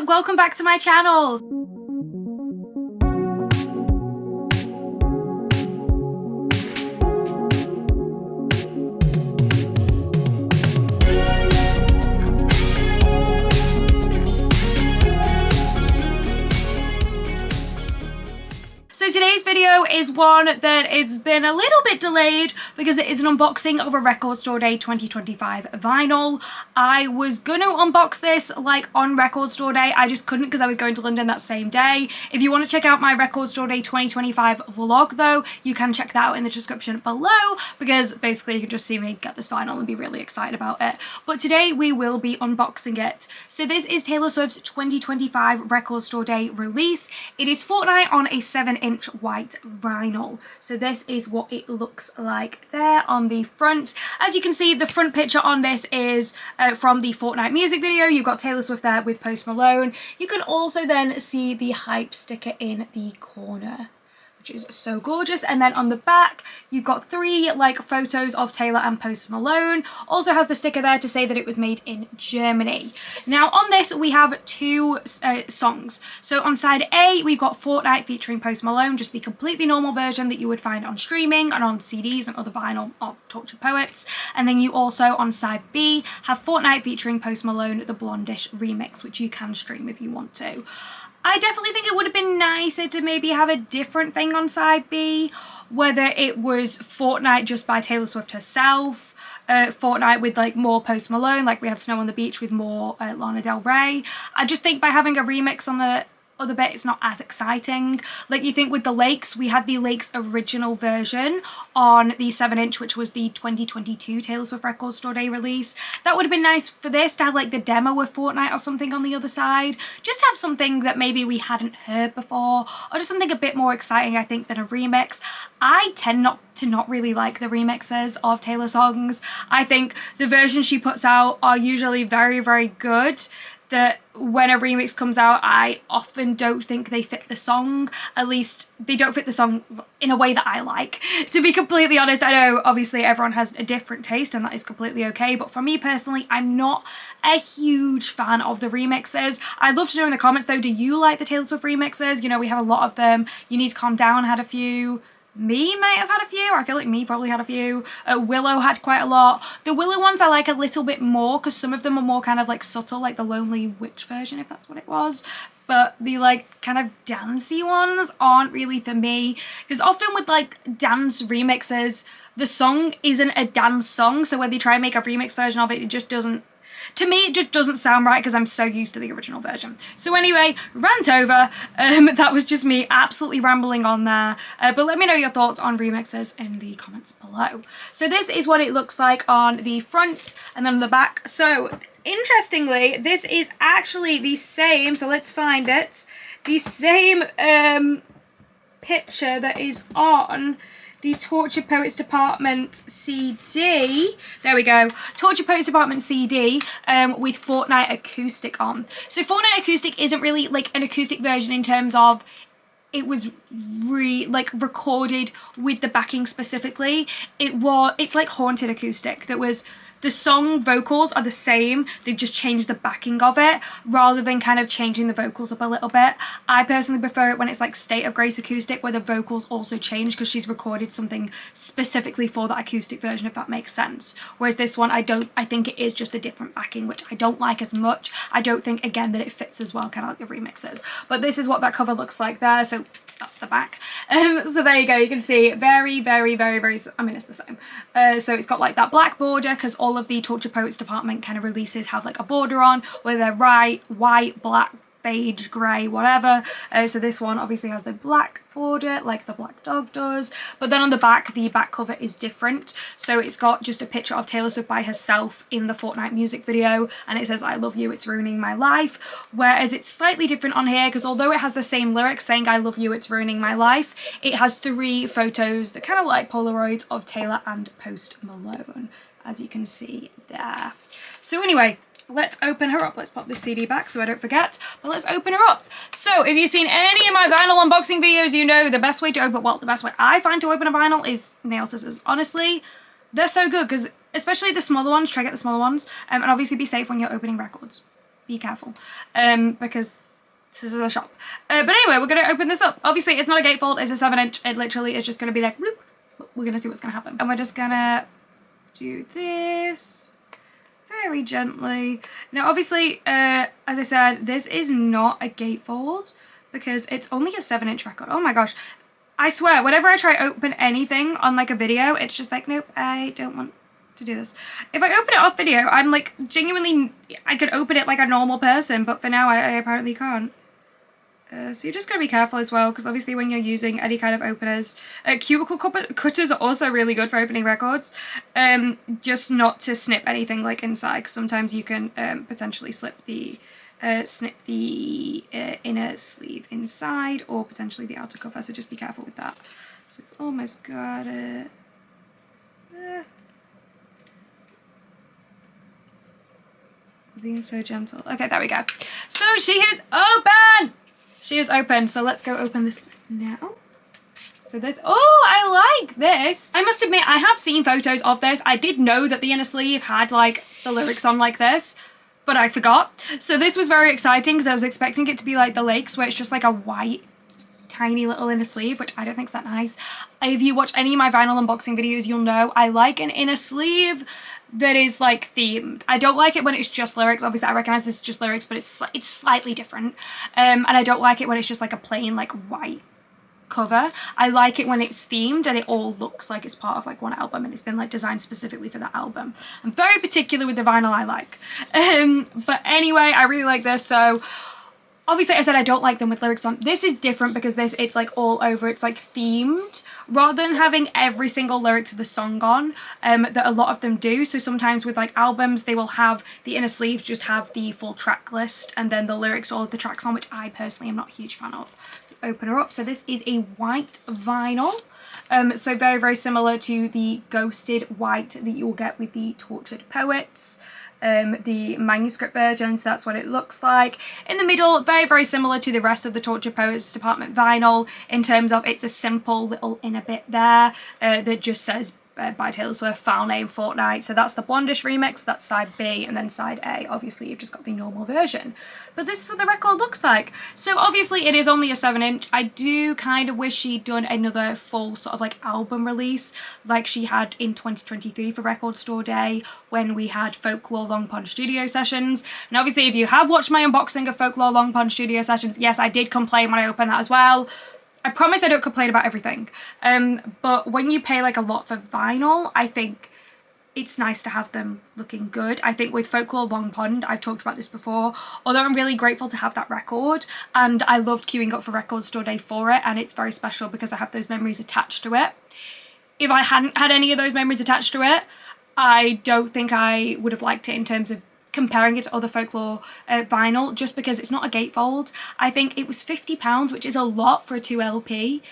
welcome back to my channel. So today's video is one that has been a little bit delayed because it is an unboxing of a Record Store Day 2025 vinyl. I was gonna unbox this like on Record Store Day, I just couldn't because I was going to London that same day. If you want to check out my Record Store Day 2025 vlog though, you can check that out in the description below because basically you can just see me get this vinyl and be really excited about it. But today we will be unboxing it. So this is Taylor Swift's 2025 Record Store Day release. It is Fortnight on a 7-inch white vinyl. So this is what it looks like there on the front. As you can see, the front picture on this is from the Fortnight music video. You've got Taylor Swift there with Post Malone. You can also then see the hype sticker in the corner, which is so gorgeous. And then on the back, you've got three like photos of Taylor and Post Malone. Also has the sticker there to say that it was made in Germany. Now on this, we have two songs. So on side A, we've got Fortnight featuring Post Malone, just the completely normal version that you would find on streaming and on CDs and other vinyl of Tortured Poets. And then you also on side B have Fortnight featuring Post Malone, the Blondish remix, which you can stream if you want to. I definitely think it would have been nicer to maybe have a different thing on side B, whether it was Fortnight just by Taylor Swift herself, Fortnight with like more Post Malone, like we had Snow on the Beach with more Lana Del Rey. I just think by having a remix on the other bit, it's not as exciting. Like you think with the Lakes, we had the Lakes original version on the 7-inch, which was the 2022 Taylor Swift Record Store Day release. That would have been nice for this to have like the demo with Fortnight or something on the other side. Just have something that maybe we hadn't heard before, or just something a bit more exciting, I think, than a remix. I tend to not really like the remixes of Taylor songs. I think the versions she puts out are usually very, very good. That when a remix comes out, I often don't think they fit the song. At least they don't fit the song in a way that I like. To be completely honest, I know obviously everyone has a different taste and that is completely okay, but for me personally, I'm not a huge fan of the remixes. I'd love to know in the comments though, do you like the Taylor Swift remixes? You know, we have a lot of them. You Need to Calm Down had a few. Me might have had a few. I feel like Me probably had a few. Willow had quite a lot. The Willow ones I like a little bit more because some of them are more kind of like subtle, like the Lonely Witch version, if that's what it was. But the like kind of dancey ones aren't really for me, because often with like dance remixes, the song isn't a dance song. So when they try and make a remix version of it, it just doesn't, to me, it just doesn't sound right because I'm so used to the original version. So anyway, rant over. That was just me absolutely rambling on there. But let me know your thoughts on remixes in the comments below. So this is what it looks like on the front and then the back. So interestingly, this is actually the same, so let's find it, the same picture that is on the Tortured Poets Department CD. There we go. Tortured Poets Department CD with Fortnight Acoustic on. So Fortnight Acoustic isn't really like an acoustic version in terms of it was recorded with the backing specifically. It's like Haunted Acoustic. That was, the song vocals are the same, they've just changed the backing of it rather than kind of changing the vocals up a little bit. I personally prefer it when it's like State of Grace Acoustic where the vocals also change because she's recorded something specifically for that acoustic version, if that makes sense. Whereas this one, I think it is just a different backing, which I don't like as much. I don't think, again, that it fits as well, kind of like the remixes. But this is what that cover looks like there, so that's the back. So there you go, you can see very, very, very, very, I mean, it's the same. So it's got like that black border because all of the Tortured Poets Department kind of releases have like a border on where they're white, black, beige, grey, whatever. So this one obviously has the black border like the Black Dog does, but then on the back cover is different. So it's got just a picture of Taylor Swift by herself in the Fortnight music video and it says I love you, it's ruining my life, whereas it's slightly different on here because although it has the same lyrics saying I love you, it's ruining my life, it has three photos that kind of like Polaroids of Taylor and Post Malone, as you can see there. So anyway, let's open her up. Let's pop this CD back so I don't forget, but let's open her up. So if you've seen any of my vinyl unboxing videos, you know the best way to open, well, the best way I find to open a vinyl is nail scissors. Honestly, they're so good because especially the smaller ones, try to get the smaller ones, and obviously be safe when you're opening records. be careful, because this is a shop. But anyway, we're gonna open this up. Obviously, it's not a gatefold, it's a 7-inch. It literally is just gonna be like, bloop. We're gonna see what's gonna happen. And we're just gonna do this very gently. Now, obviously, as I said, this is not a gatefold because it's only a 7-inch record. Oh my gosh. I swear, whenever I try open anything on like a video, it's just like, nope, I don't want to do this. If I open it off video, I'm like genuinely, I could open it like a normal person, but for now I apparently can't. So you're just going to be careful as well, because obviously when you're using any kind of openers, cuticle cutters are also really good for opening records, just not to snip anything like inside, because sometimes you can potentially snip the inner sleeve inside, or potentially the outer cover, so just be careful with that. So we've almost got it. Being so gentle. Okay, there we go. So she is open! She is open, so let's go open this now. So this, oh, I like this. I must admit, I have seen photos of this. I did know that the inner sleeve had like the lyrics on like this, but I forgot. So this was very exciting because I was expecting it to be like the Lakes, where it's just like a white, tiny little inner sleeve, which I don't think is that nice. If you watch any of my vinyl unboxing videos, you'll know I like an inner sleeve that is like themed. I don't like it when it's just lyrics. Obviously I recognize this is just lyrics, but it's slightly different. And I don't like it when it's just like a plain like white cover. I like it when it's themed and it all looks like it's part of like one album and it's been like designed specifically for that album. I'm very particular with the vinyl I like. But anyway, I really like this. So obviously I said I don't like them with lyrics on. This is different because this, it's like all over, it's like themed, rather than having every single lyric to the song on, that a lot of them do. So sometimes with like albums, they will have the inner sleeve just have the full track list and then the lyrics, all of the tracks on, which I personally am not a huge fan of. So open her up. So this is a white vinyl. So very, very similar to the ghosted white that you will get with the Tortured Poets. The manuscript version, so that's what it looks like. In the middle, very, very similar to the rest of the Tortured Poets Department vinyl in terms of it's a simple little inner bit there that just says by Taylor Swift, file name Fortnight. So that's the Blondish remix, that's side B, and then side A. Obviously, you've just got the normal version. But this is what the record looks like. So obviously, it is only a 7-inch. I do kind of wish she'd done another full sort of like album release like she had in 2023 for Record Store Day when we had Folklore Long Pond Studio Sessions. And obviously, if you have watched my unboxing of Folklore Long Pond Studio Sessions, yes, I did complain when I opened that as well. I promise I don't complain about everything, but when you pay like a lot for vinyl, I think it's nice to have them looking good. I think with Folklore Long Pond, I've talked about this before, although I'm really grateful to have that record, and I loved queuing up for Record Store Day for it, and it's very special because I have those memories attached to it. If I hadn't had any of those memories attached to it, I don't think I would have liked it in terms of comparing it to other folklore vinyl, just because it's not a gatefold. I think it was £50, which is a lot for a 2LP.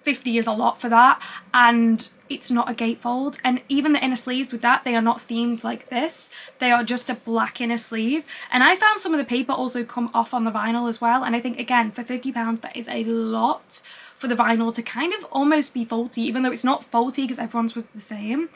50 is a lot for that, and it's not a gatefold. And even the inner sleeves with that, they are not themed like this. They are just a black inner sleeve. And I found some of the paper also come off on the vinyl as well. And I think, again, for £50, that is a lot for the vinyl to kind of almost be faulty, even though it's not faulty because everyone's was the same.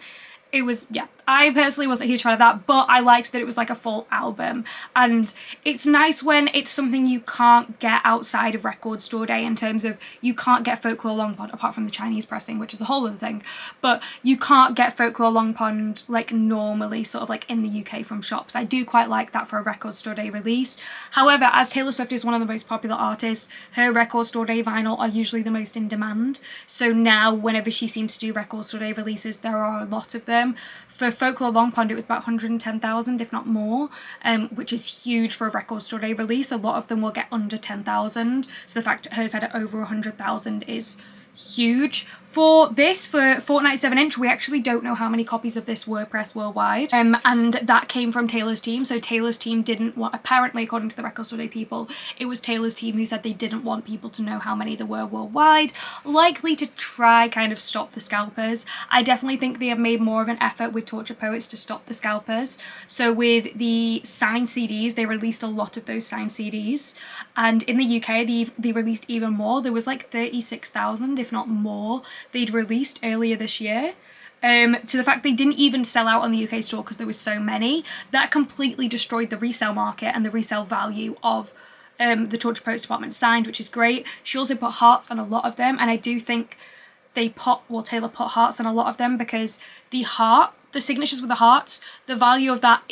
It was, yeah, I personally wasn't a huge fan of that, but I liked that it was like a full album. And it's nice when it's something you can't get outside of Record Store Day, in terms of you can't get Folklore Long Pond, apart from the Chinese pressing, which is a whole other thing, but you can't get Folklore Long Pond like normally sort of like in the UK from shops. I do quite like that for a Record Store Day release. However, as Taylor Swift is one of the most popular artists, her Record Store Day vinyl are usually the most in demand. So now whenever she seems to do Record Store Day releases, there are a lot of them. For Folklore Long Pond, it was about 110,000, if not more, which is huge for a Record Store Day release. A lot of them will get under 10,000. So the fact that hers had over 100,000 is huge. For this, for Fortnight 7-inch, we actually don't know how many copies of this were pressed worldwide, and that came from Taylor's team. So Taylor's team didn't want, apparently according to the Record Store Day people, it was Taylor's team who said they didn't want people to know how many there were worldwide, likely to try kind of stop the scalpers. I definitely think they have made more of an effort with Tortured Poets to stop the scalpers. So with the signed CDs, they released a lot of those signed CDs, and in the UK they released even more. There was like 36,000, if not more, they'd released earlier this year. to the fact they didn't even sell out on the UK store because there was so many. That completely destroyed the resale market and the resale value of the Torture Poets department signed, which is great. She also put hearts on a lot of them, and I do think Taylor put hearts on a lot of them because the signatures with the hearts, the value of that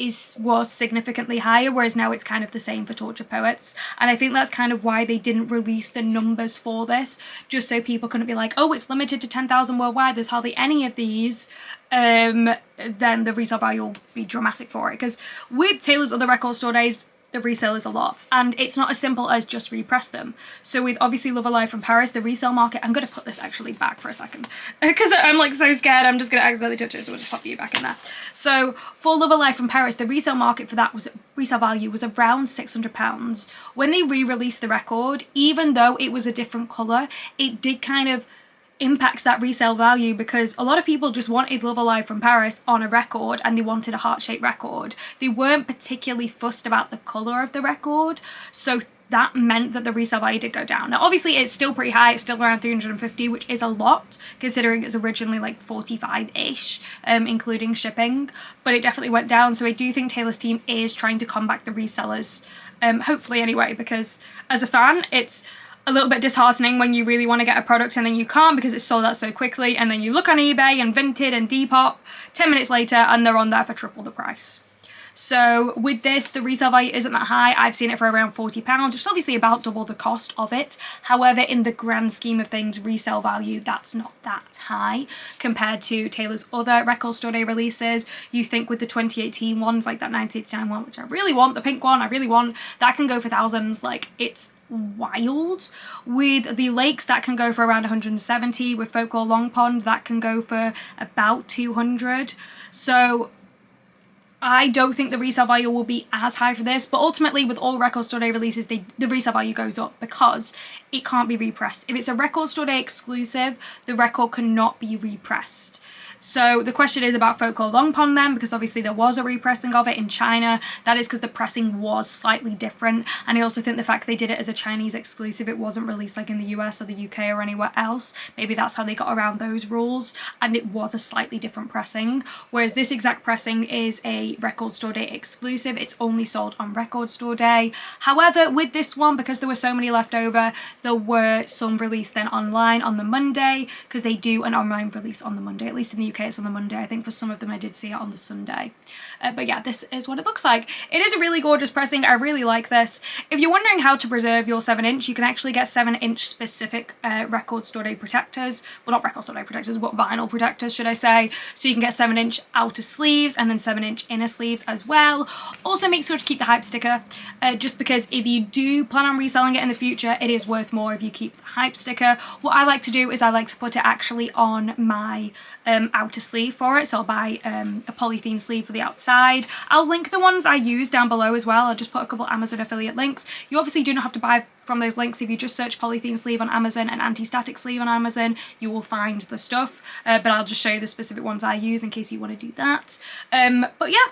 was significantly higher, whereas now it's kind of the same for Torture Poets. And I think that's kind of why they didn't release the numbers for this, just so people couldn't be like, oh, it's limited to 10,000 worldwide, there's hardly any of these. Then the resale value will be dramatic for it. Because with Taylor's other record store days, the resale is a lot, and it's not as simple as just repress them. So with obviously Love Alive from Paris, the resale market, I'm going to put this actually back for a second because I'm like so scared I'm just going to accidentally touch it, so we'll just pop you back in there. So for Love Alive from Paris, the resale market for that resale value was around £600. When they re-released the record, even though it was a different colour, it did kind of impacts that resale value because a lot of people just wanted Love Alive from Paris on a record and they wanted a heart-shaped record. They weren't particularly fussed about the colour of the record, so that meant that the resale value did go down. Now obviously it's still pretty high, it's still around 350, which is a lot considering it's originally like 45-ish, including shipping, but it definitely went down. So I do think Taylor's team is trying to combat the resellers, hopefully anyway, because as a fan it's a little bit disheartening when you really want to get a product and then you can't because it's sold out so quickly, and then you look on eBay and Vinted and Depop 10 minutes later and they're on there for triple the price. So with this, the resale value isn't that high. I've seen it for around £40, which is obviously about double the cost of it. However, in the grand scheme of things, resale value, that's not that high compared to Taylor's other record store day releases. You think with the 2018 ones, like that 1989 one, which I really want, the pink one, I really want, that can go for thousands. Like, it's wild. With the Lakes, that can go for around 170. With Folklore Long Pond, that can go for about 200. So I don't think the resale value will be as high for this, but ultimately with all record store day releases, the resale value goes up because it can't be repressed. If it's a record store day exclusive, the record cannot be repressed. So the question is about Folklore Long Pond then, because obviously there was a repressing of it in China. That is because the pressing was slightly different, and I also think the fact they did it as a Chinese exclusive, it wasn't released like in the US or the UK or anywhere else. Maybe that's how they got around those rules, and it was a slightly different pressing. Whereas this exact pressing is a record store day exclusive. It's only sold on record store day. However, with this one, because there were so many left over, there were some released then online on the Monday, because they do an online release on the Monday, at least in the UK it's on the Monday. I think for some of them I did see it on the Sunday. But yeah, this is what it looks like. It is a really gorgeous pressing. I really like this. If you're wondering how to preserve your 7-inch, you can actually get 7-inch specific record store day protectors. Well, not record store day protectors, but vinyl protectors, should I say. So you can get 7-inch outer sleeves and then 7-inch inner sleeves as well. Also make sure to keep the hype sticker, just because if you do plan on reselling it in the future, it is worth more if you keep the hype sticker. What I like to do is I like to put it actually on my outer sleeve for it. So I'll buy a polythene sleeve for the outside. I'll link the ones I use down below as well. I'll just put a couple Amazon affiliate links. You obviously do not have to buy from those links. If you just search polythene sleeve on Amazon and anti-static sleeve on Amazon, you will find the stuff, but I'll just show you the specific ones I use in case you want to do that. But yeah,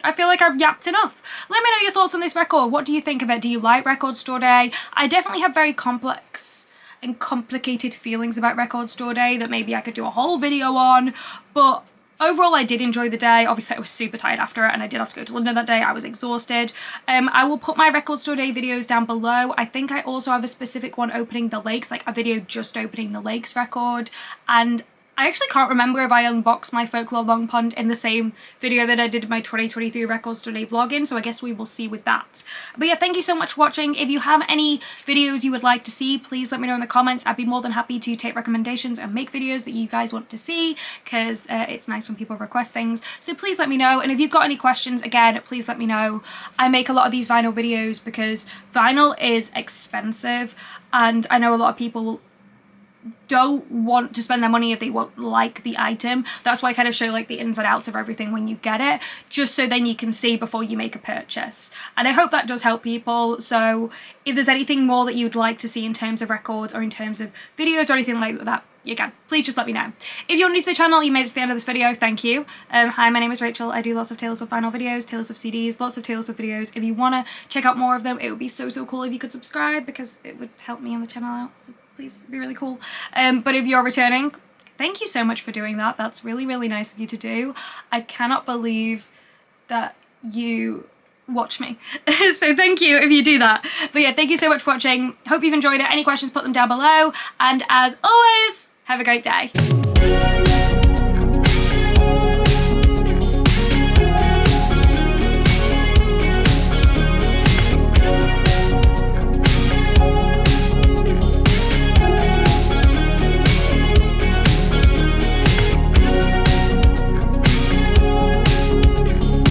I feel like I've yapped enough. Let me know your thoughts on this record. What do you think of it? Do you like record store day? I definitely have very complex and complicated feelings about record store day that maybe I could do a whole video on, but overall I did enjoy the day. Obviously I was super tired after it and I did have to go to London that day. I was exhausted. I will put my record store day videos down below. I think I also have a specific one opening the Lakes, like a video just opening the Lakes record, and I actually can't remember if I unboxed my Folklore Long Pond in the same video that I did my 2023 Record Store Day vlog in, so I guess we will see with that. But yeah, thank you so much for watching. If you have any videos you would like to see, please let me know in the comments. I'd be more than happy to take recommendations and make videos that you guys want to see, because it's nice when people request things. So please let me know, and if you've got any questions, again, please let me know. I make a lot of these vinyl videos because vinyl is expensive, and I know a lot of people don't want to spend their money if they won't like the item. That's why I kind of show like the ins and outs of everything when you get it, just so then you can see before you make a purchase. And I hope that does help people. So if there's anything more that you'd like to see in terms of records or in terms of videos or anything like that, again, please just let me know. If you're new to the channel, you made it to the end of this video, thank you. Hi, my name is Rachel. I do lots of Taylor Swift vinyl videos, Taylor Swift CDs, lots of Taylor Swift videos. If you want to check out more of them, it would be so cool if you could subscribe, because it would help me and the channel out. So please, it'd be really cool. But if you're returning, thank you so much for doing that. That's really, really nice of you to do. I cannot believe that you watch me. So thank you if you do that. But yeah, thank you so much for watching. Hope you've enjoyed it. Any questions, put them down below. And as always, have a great day.